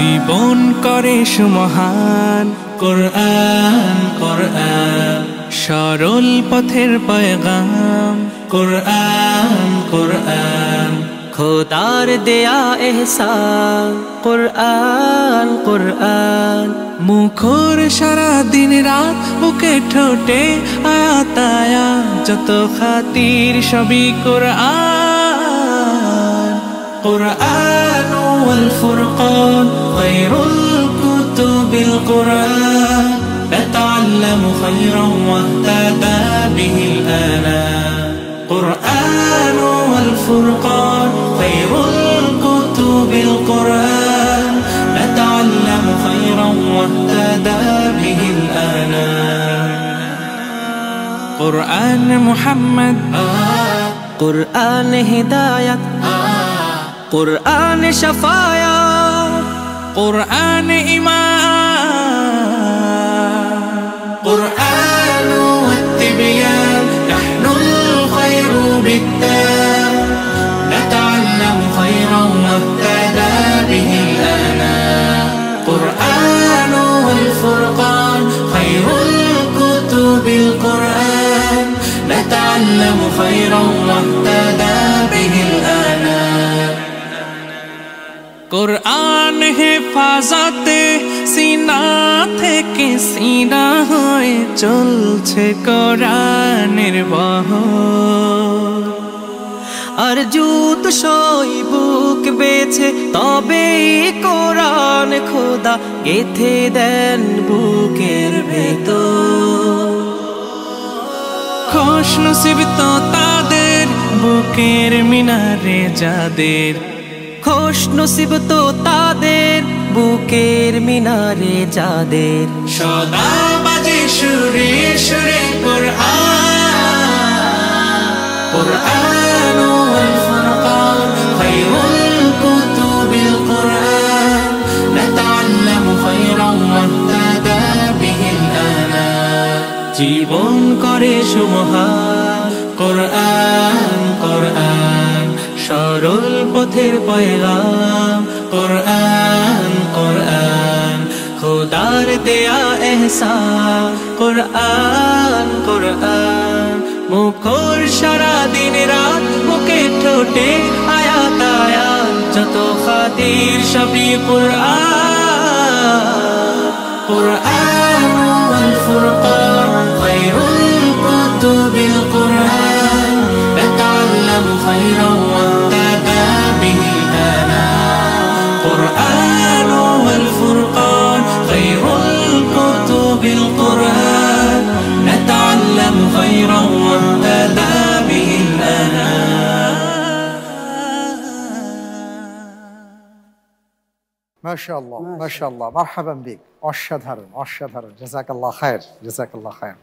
জীবন করে সুমহান। কোরআন কোরআন সরল পথের পয়গাম। কোরআন কোরআন খোদার দেয়া এহসান। কোরআন কোরআন মুখর সারা দিন রাত, বুকে ঠোঁটে আয়াত আয়াত, যত খাতির সবই কোরআন। কোরআন ওয়াল ফুরকান খায়রুল কুতুবিল কোরআন, نتعلم خيرا واهتدى به الآنام. قرآن والفرقان خير الكتب القرآن، نتعلم خيرا واهتدى به الآنام. قرآن محمد، قرآن هداية، قرآن شفاعة، قرآن إيمان. قرآن والتبيان نحن الخير بالتام، نتعلم خيرا واهتدى به الآنام. قرآن والفرقان خير الكتب القرآن، نتعلم خيرا واهتدى به الآنام. কোরআন হেফাজতে সিনা থেকে সিনা হয়ে চলছে কোরআনের বহর। আর জুত সই বুক বেছে তবে কোরআন খোদা গেথে দেন বুকের ভেতর। খুশ নসিব তো তাদের বুকের মিনারে যাদের, খুশ নসিব তো তাদের বুকের মিনারে যাদের। সদা বাজে সুরে সুরে কোরআন। কোরআন ওয়াল ফুরকান খায়রুল কুতুবিল কোরআন, নাতাআল্লামু খায়রান ওয়াহতাদা বিহিল আনাম। জীবন করে সুমহান। কোরআন কোরআন সরল পথের পয়গাম। কোরআন কোরআন খোদার দেয়া এহসান। কোরআন কোরআন মুখর সারা দিন রাত, বুকে ঠোঁটে আয়াত আয়াত, যত খাতির সবই কোরআন। কোরআন ওয়াল ফুরকান খায়রুল কুতুবিল কোরআন, نتعلم خيرا واهتدى به الآنام. قرآن والفرقان خير الكتب القرآن، نتعلم خيرا واهتدى به الآنام. ما شاء الله ما شاء الله، مرحبا بك. অসাধারণ অসাধারণ, জাযাকাল্লাহ খায়ের, জাযাকাল্লাহ খায়ের।